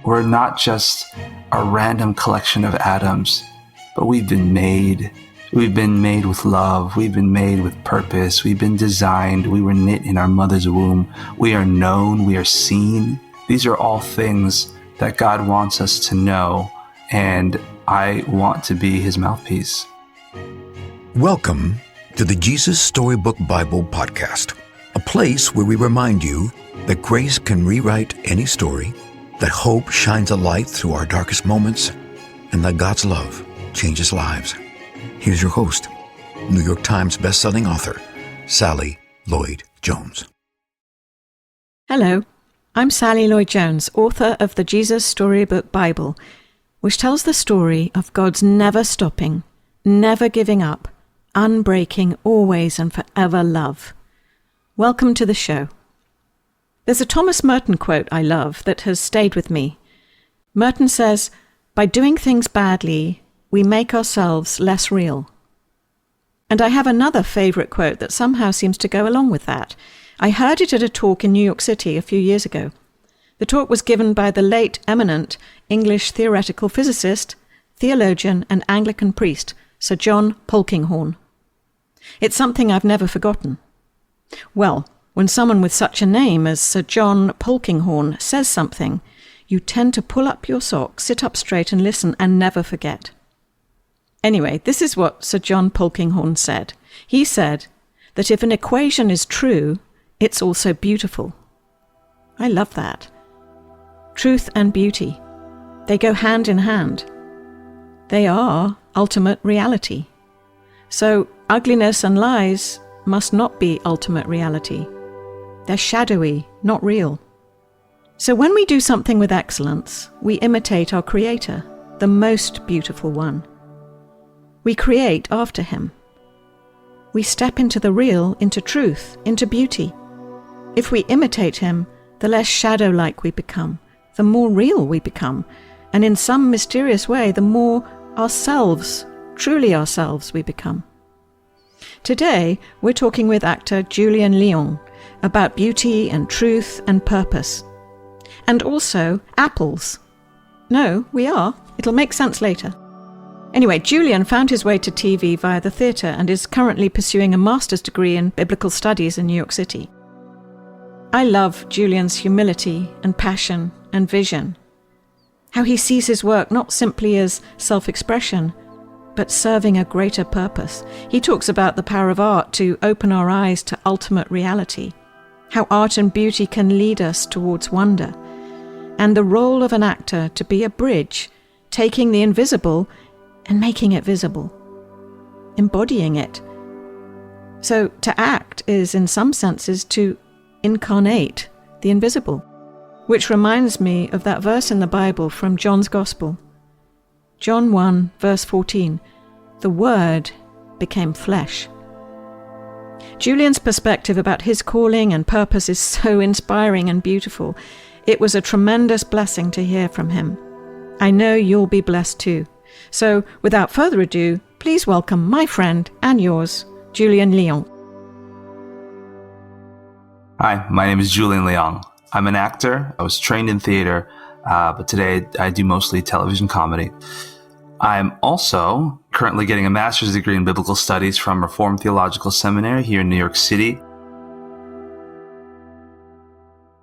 We're not just a random collection of atoms, but we've been made. We've been made with love. We've been made with purpose. We've been designed. We were knit in our mother's womb. We are known. We are seen. These are all things that God wants us to know, and I want to be his mouthpiece. Welcome to the Jesus Storybook Bible Podcast, a place where we remind you that grace can rewrite any story, that hope shines a light through our darkest moments, and that God's love changes lives. Here's your host, New York Times bestselling author, Sally Lloyd Jones. Hello, I'm Sally Lloyd Jones, author of the Jesus Storybook Bible, which tells the story of God's never stopping, never giving up, unbreaking, always and forever love. Welcome to the show. There's a Thomas Merton quote I love that has stayed with me. Merton says, "By doing things badly, we make ourselves less real." And I have another favourite quote that somehow seems to go along with that. I heard it at a talk in New York City a few years ago. The talk was given by the late eminent English theoretical physicist, theologian and Anglican priest, Sir John Polkinghorne. It's something I've never forgotten. Well, when someone with such a name as Sir John Polkinghorne says something, you tend to pull up your socks, sit up straight and listen and never forget. Anyway, this is what Sir John Polkinghorne said. He said that if an equation is true, it's also beautiful. I love that. Truth and beauty, they go hand in hand. They are ultimate reality. So ugliness and lies must not be ultimate reality. They're shadowy, not real. So when we do something with excellence, we imitate our Creator, the most beautiful one. We create after him. We step into the real, into truth, into beauty. If we imitate him, the less shadow-like we become, the more real we become, and in some mysterious way, the more ourselves, truly ourselves, we become. Today, we're talking with actor Julian Leong about beauty and truth and purpose. And also apples. No, we are. It'll make sense later. Anyway, Julian found his way to TV via the theatre and is currently pursuing a master's degree in biblical studies in New York City. I love Julian's humility and passion and vision. How he sees his work not simply as self-expression, but serving a greater purpose. He talks about the power of art to open our eyes to ultimate reality, how art and beauty can lead us towards wonder, and the role of an actor to be a bridge, taking the invisible and making it visible, embodying it. So to act is, in some senses, to incarnate the invisible, which reminds me of that verse in the Bible from John's Gospel. John 1, verse 14, "The Word became flesh." Julian's perspective about his calling and purpose is so inspiring and beautiful. It was a tremendous blessing to hear from him. I know you'll be blessed too. So, without further ado, please welcome my friend and yours, Julian Leong. Hi, my name is Julian Leong. I'm an actor. I was trained in theater, but today I do mostly television comedy. I'm also currently getting a master's degree in biblical studies from Reformed Theological Seminary here in New York City.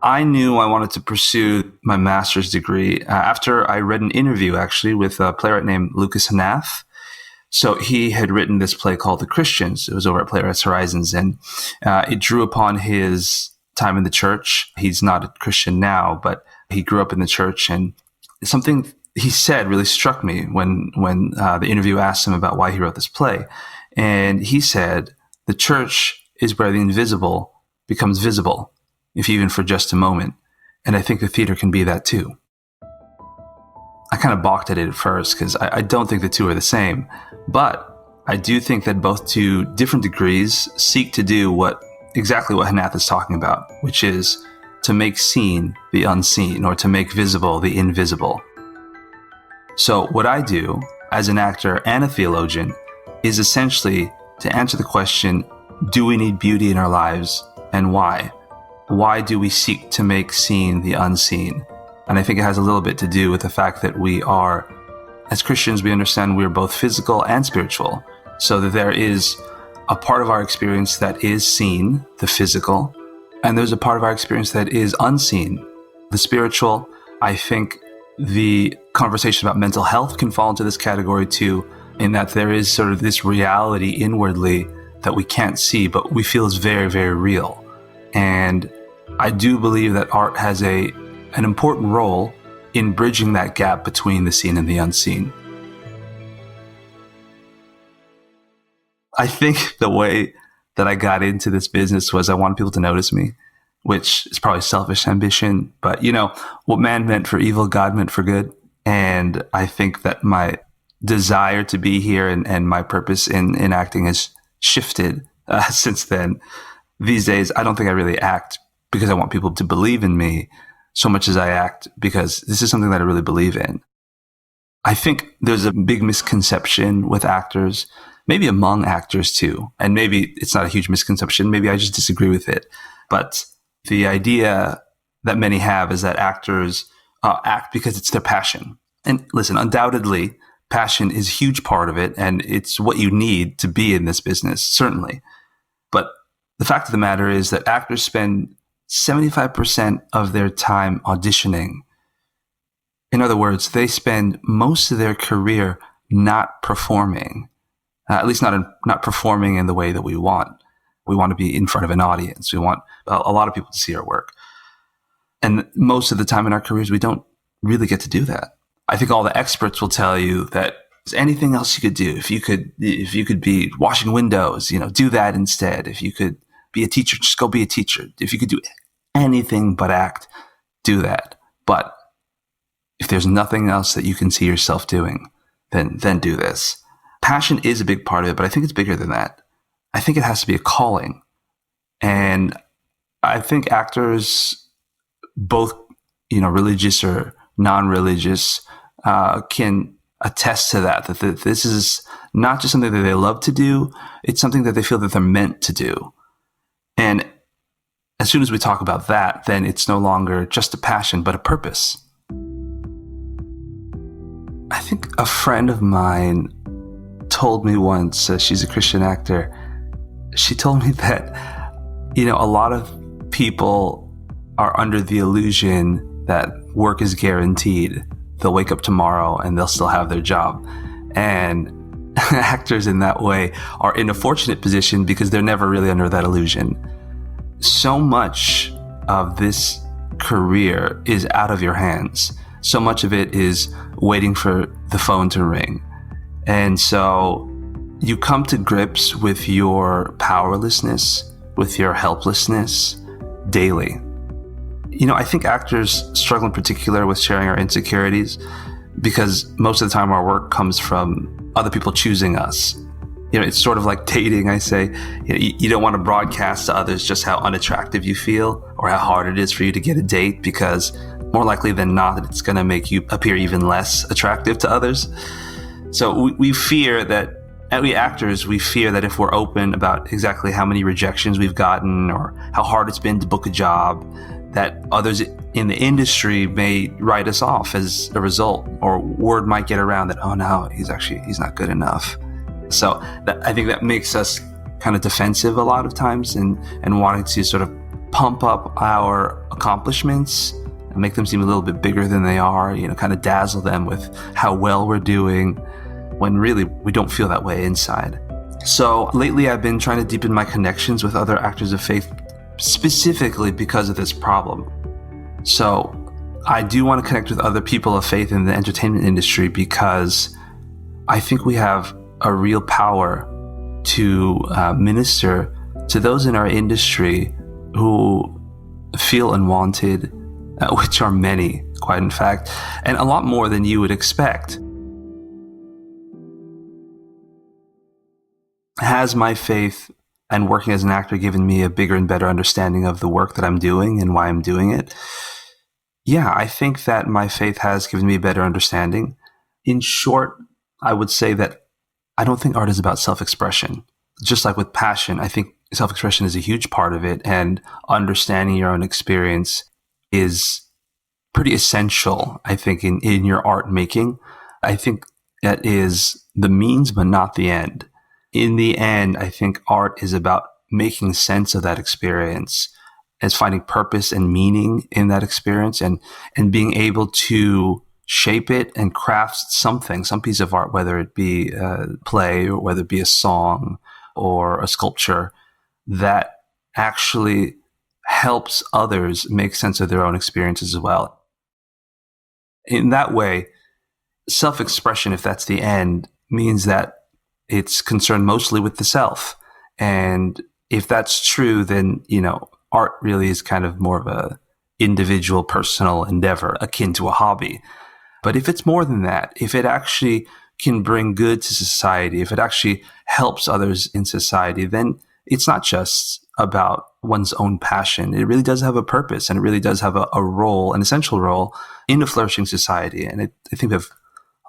I knew I wanted to pursue my master's degree after I read an interview, actually, with a playwright named Lucas Hanath. So he had written this play called The Christians. It was over at Playwrights Horizons, and it drew upon his time in the church. He's not a Christian now, but he grew up in the church, and something he said really struck me when the interview asked him about why he wrote this play. And he said, the church is where the invisible becomes visible, if even for just a moment. And I think the theater can be that too. I kind of balked at it at first because I don't think the two are the same. But I do think that both to different degrees seek to do exactly what Hanath is talking about, which is to make seen the unseen or to make visible the invisible. So what I do as an actor and a theologian is essentially to answer the question, do we need beauty in our lives and why? Why do we seek to make seen the unseen? And I think it has a little bit to do with the fact that as Christians, we understand we're both physical and spiritual. So that there is a part of our experience that is seen, the physical, and there's a part of our experience that is unseen, the spiritual. I think the conversation about mental health can fall into this category too, in that there is sort of this reality inwardly that we can't see, but we feel is very, very real. And I do believe that art has an important role in bridging that gap between the seen and the unseen. I think the way that I got into this business was I wanted people to notice me, which is probably selfish ambition. But, what man meant for evil, God meant for good. And I think that my desire to be here and my purpose in acting has shifted since then. These days, I don't think I really act because I want people to believe in me so much as I act because this is something that I really believe in. I think there's a big misconception with actors, maybe among actors too, and maybe it's not a huge misconception, maybe I just disagree with it. But the idea that many have is that actors act because it's their passion. And listen, undoubtedly, passion is a huge part of it, and it's what you need to be in this business, certainly. But the fact of the matter is that actors spend 75% of their time auditioning. In other words, they spend most of their career not performing, at least not performing in the way that we want. We want to be in front of an audience. We want a lot of people to see our work. And most of the time in our careers, we don't really get to do that. I think all the experts will tell you that there's anything else you could do. If you could be washing windows, do that instead. If you could be a teacher, just go be a teacher. If you could do anything but act, do that. But if there's nothing else that you can see yourself doing, then do this. Passion is a big part of it, but I think it's bigger than that. I think it has to be a calling. And I think actors, both, religious or non-religious, can attest to that this is not just something that they love to do, it's something that they feel that they're meant to do. And as soon as we talk about that, then it's no longer just a passion, but a purpose. I think a friend of mine told me once, she's a Christian actor, she told me that, a lot of people are under the illusion that work is guaranteed. They'll wake up tomorrow and they'll still have their job. And actors in that way are in a fortunate position because they're never really under that illusion. So much of this career is out of your hands. So much of it is waiting for the phone to ring. And so you come to grips with your powerlessness, with your helplessness daily. I think actors struggle in particular with sharing our insecurities because most of the time our work comes from other people choosing us. It's sort of like dating, I say. You don't want to broadcast to others just how unattractive you feel or how hard it is for you to get a date because more likely than not, it's going to make you appear even less attractive to others. So we fear that, we actors, we fear that if we're open about exactly how many rejections we've gotten or how hard it's been to book a job, that others in the industry may write us off as a result, or word might get around that, oh no, he's not good enough. So I think that makes us kind of defensive a lot of times and wanting to sort of pump up our accomplishments and make them seem a little bit bigger than they are, kind of dazzle them with how well we're doing when really we don't feel that way inside. So lately I've been trying to deepen my connections with other actors of faith specifically because of this problem. So I do want to connect with other people of faith in the entertainment industry because I think we have a real power to minister to those in our industry who feel unwanted, which are many, quite in fact, and a lot more than you would expect. Has my faith and working as an actor given me a bigger and better understanding of the work that I'm doing and why I'm doing it? Yeah, I think that my faith has given me a better understanding. In short, I would say that I don't think art is about self-expression. Just like with passion, I think self-expression is a huge part of it, and understanding your own experience is pretty essential, I think, in your art making. I think that is the means, but not the end. In the end, I think art is about making sense of that experience, as finding purpose and meaning in that experience, and being able to shape it and craft something, some piece of art, whether it be a play or whether it be a song or a sculpture, that actually helps others make sense of their own experiences as well. In that way, self-expression, if that's the end, means that it's concerned mostly with the self. And if that's true, then, art really is kind of more of a individual, personal endeavor, akin to a hobby. But if it's more than that, if it actually can bring good to society, if it actually helps others in society, then it's not just about one's own passion. It really does have a purpose, and it really does have a role, an essential role in a flourishing society. And I think we have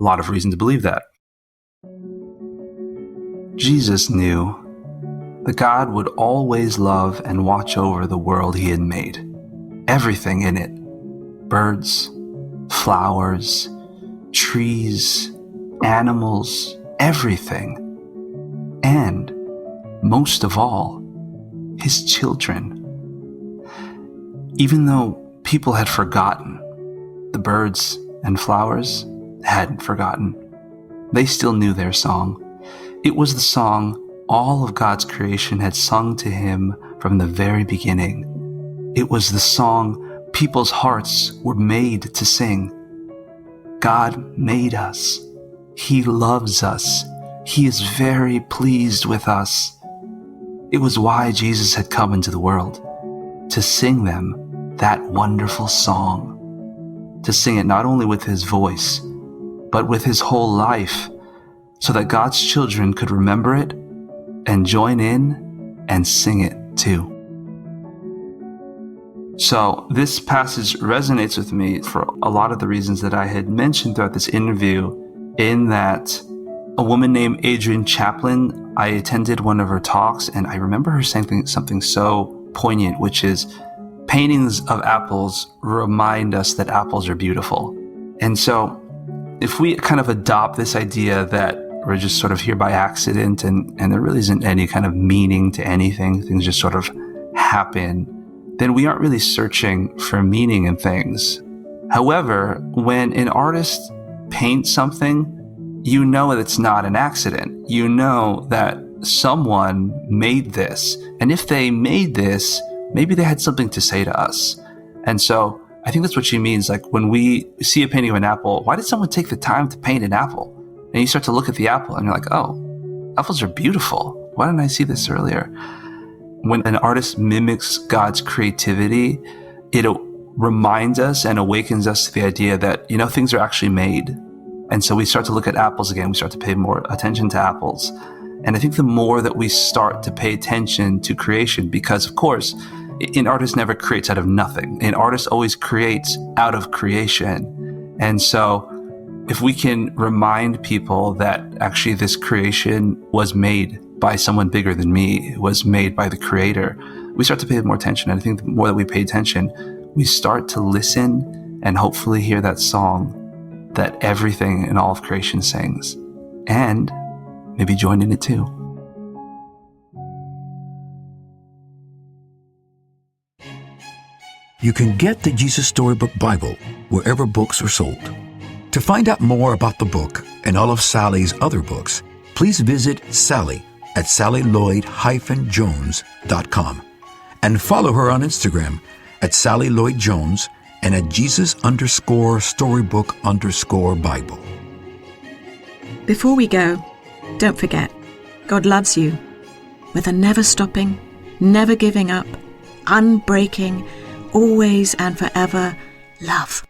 a lot of reason to believe that. Jesus knew that God would always love and watch over the world he had made, everything in it, birds, flowers, trees, animals, everything. And most of all, his children. Even though people had forgotten, the birds and flowers hadn't forgotten. They still knew their song. It was the song all of God's creation had sung to him from the very beginning. It was the song people's hearts were made to sing. God made us. He loves us. He is very pleased with us. It was why Jesus had come into the world, to sing them that wonderful song, to sing it not only with his voice, but with his whole life, so that God's children could remember it and join in and sing it too. So this passage resonates with me for a lot of the reasons that I had mentioned throughout this interview, in that a woman named Adrienne Chaplin, I attended one of her talks, and I remember her saying something so poignant, which is, paintings of apples remind us that apples are beautiful. And so if we kind of adopt this idea that we're just sort of here by accident and there really isn't any kind of meaning to anything, things just sort of happen, then we aren't really searching for meaning in things. However, when an artist paints something, you know that it's not an accident. You know that someone made this. And if they made this, maybe they had something to say to us. And so I think that's what she means. Like when we see a painting of an apple, why did someone take the time to paint an apple? And you start to look at the apple and you're like, oh, apples are beautiful. Why didn't I see this earlier? When an artist mimics God's creativity, it reminds us and awakens us to the idea that, things are actually made. And so we start to look at apples again. We start to pay more attention to apples. And I think the more that we start to pay attention to creation, because of course, an artist never creates out of nothing. An artist always creates out of creation. And so if we can remind people that actually this creation was made by someone bigger than me, it was made by the Creator, we start to pay more attention. And I think the more that we pay attention, we start to listen and hopefully hear that song that everything in all of creation sings, and maybe join in it too. You can get the Jesus Storybook Bible wherever books are sold. To find out more about the book and all of Sally's other books, please visit Sally at sallylloyd-jones.com and follow her on Instagram at Sally Lloyd Jones and at Jesus_Storybook_Bible. Before we go, don't forget, God loves you with a never stopping, never giving up, unbreaking, always and forever love.